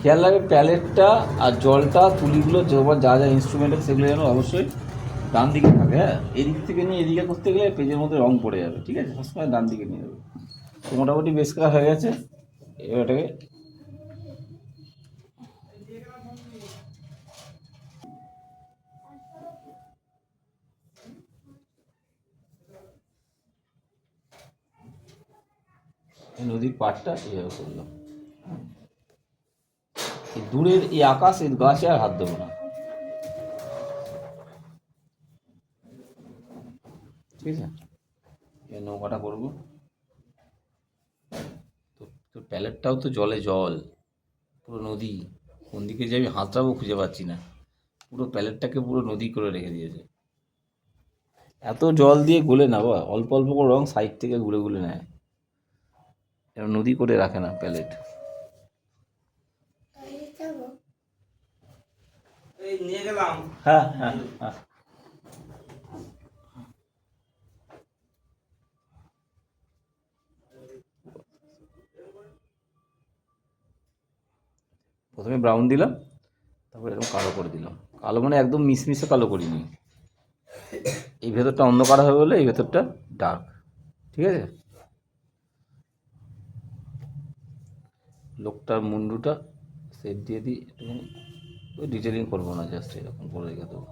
খেয়াল রাখবে প্যালেটটা আর জলটা তুলিগুলো যা যা ইনস্ট্রুমেন্ট আছে সেগুলো যেন অবশ্যই ডান দিকে থাকে। হ্যাঁ, এদিক থেকে নিয়ে এদিকে করতে গেলে পেজের মধ্যে রং পড়ে যাবে। ঠিক আছে, সবসময় ডান দিকে নিয়ে যাবে। তো মোটামুটি বেশ করা হয়ে গেছে। এবারটাকে নদীর পাড়টা এভাবে করলাম। এই দূরের এই আকাশ এই গাছে আর হাত দেবো না। ঠিক আছে, এই নৌকাটা করবো। তো তো প্যালেটটাও তো জলে জল, পুরো নদী। কোন দিকে যে আমি হাতটাও খুঁজে পাচ্ছি না। পুরো প্যালেটটাকে পুরো নদী করে রেখে দিয়েছে। এত জল দিয়ে গুলে না বাবা, অল্প অল্প করে রং সাইড থেকে গুলে গুলে নেয়, এরা নদী করে রাখে না প্যালেট। নিয়ে গেলাম। হ্যাঁ হ্যাঁ হ্যাঁ। প্রথমে ব্রাউন দিলাম, তারপরে এরকম কালো করে দিলাম। কালো মানে একদম মিশমিশে কালো করিনি। এই ভেতরটা অন্ধকার হয়ে গেলে এই ভেতরটা ডার্ক। ঠিক আছে, লোকটার মুন্ডুটা সেট দিয়ে দিই একটুখানি। ওই ডিটেলিং করবো না, জাস্ট এরকম করে রেখে দেবো।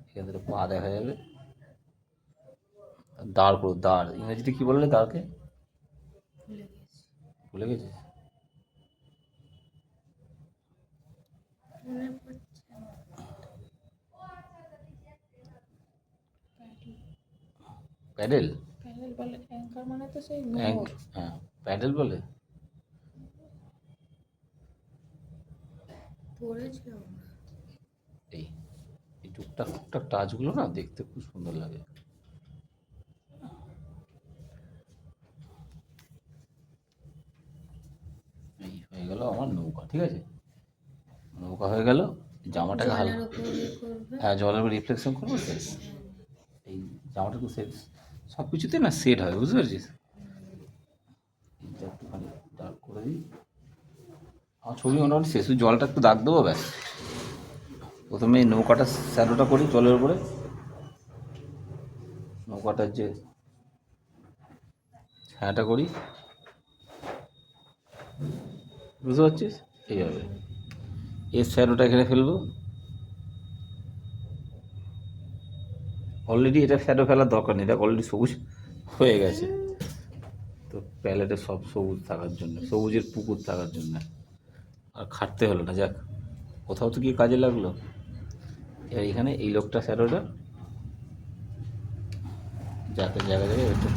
এখান থেকে পা দেখা যাবে। দাঁড় করো, দাঁড় ইংরেজিতে কী বললে দাঁড়কে? ভুলে গেছিস? প্যাডেল। প্যাডেল বলে, অ্যাঙ্কার মানে তো সেই হ্যাঁ, মোড়। প্যাডেল বলে। পড়েছিলাম আমরা। এই এই টুকটাক টুকটাক টাচগুলো না দেখতে খুব সুন্দর লাগে। এই হয়ে গেল আমার নৌকা। ঠিক আছে, নৌকা হয়ে গেল। জামাটাকে জলের হালকা, উপর ইয়ে করবে। হ্যাঁ জলের রিফ্লেকশন করবো শেষ। এই জামাটা একটু সেট, সব কিছুতে না সেট হয়, বুঝতে পারছিস? এইটা একটুখানি ডার্ক করে দিই। আমার ছবি মোটামুটি শেষ, শুধু জলটা একটু দাগ দেবো ব্যাস। প্রথমে এই নৌকাটা শ্যাডোটা করি জলের উপরে। নৌকাটার যে ছায়াটা করি, বুঝতে পারছিস? এইভাবে এর শ্যাডোটা এখানে ফেলবো। অলরেডি এটা শ্যাডো ফেলার দরকার নেই, এটা অলরেডি সবুজ হয়ে গেছে। তো প্যালেটে সব সবুজ থাকার জন্য, সবুজের পুকুর থাকার জন্য আর খাটতে হলো না। যাক, কোথাও তো গিয়ে কাজে লাগলো। এবার এখানে এই লোকটা শ্যাডোটা যাতে জায়গায় জায়গায় একটু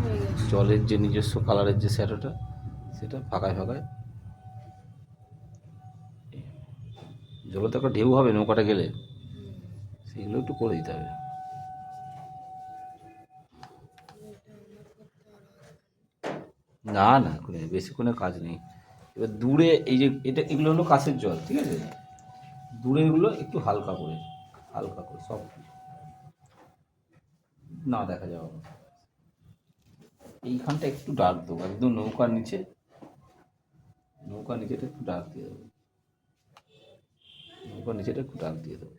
হয়ে গেছে। জলের যে নিজস্ব কালারের যে শ্যাডোটা সেটা ফাঁকায় ফাঁকায়, জলে তো একটা ঢেউ হবে নৌকাটা গেলে, সেগুলো একটু করে দিতে হবে। না না, বেশিক্ষণের কাজ নেই। এবার দূরে এই যে এটা এগুলো হলো কাছের জল। ঠিক আছে, দূরে এগুলো একটু হালকা করে, হালকা করে সব না দেখা যাওয়া। এইখানটা একটু ডার্ক দেবো, একদম নৌকার নিচে, নৌকার নিচেটা একটু ডার্ক দিয়ে দেবো। নৌকার নিচেটা একটু ডার্ক দিয়ে দেবো।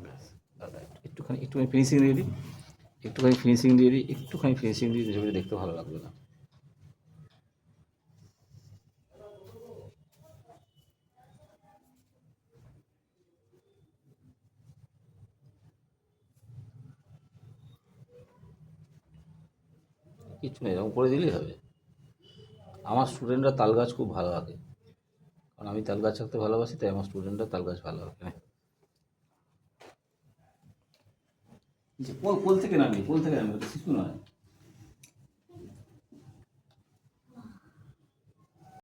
ব্যাস দাদা, একটুখানি একটুখানি ফিনিশিং দিয়ে দিই, একটুখানি ফিনিশিং দিয়ে দিই, একটুখানি ফিনিশিং দিয়ে ছবিটা দেখতে ভালো লাগবে না। কিছু নেই, এরকম করে দিলেই হবে। আমার স্টুডেন্টরা তাল গাছ খুব ভালো আঁকে, কারণ আমি তাল গাছ আঁকতে ভালোবাসি, তাই আমার স্টুডেন্টরা তাল গাছ ভালো আঁকে। কোল কোল থেকে নামি, কোল থেকে নামি, শিশু নয়।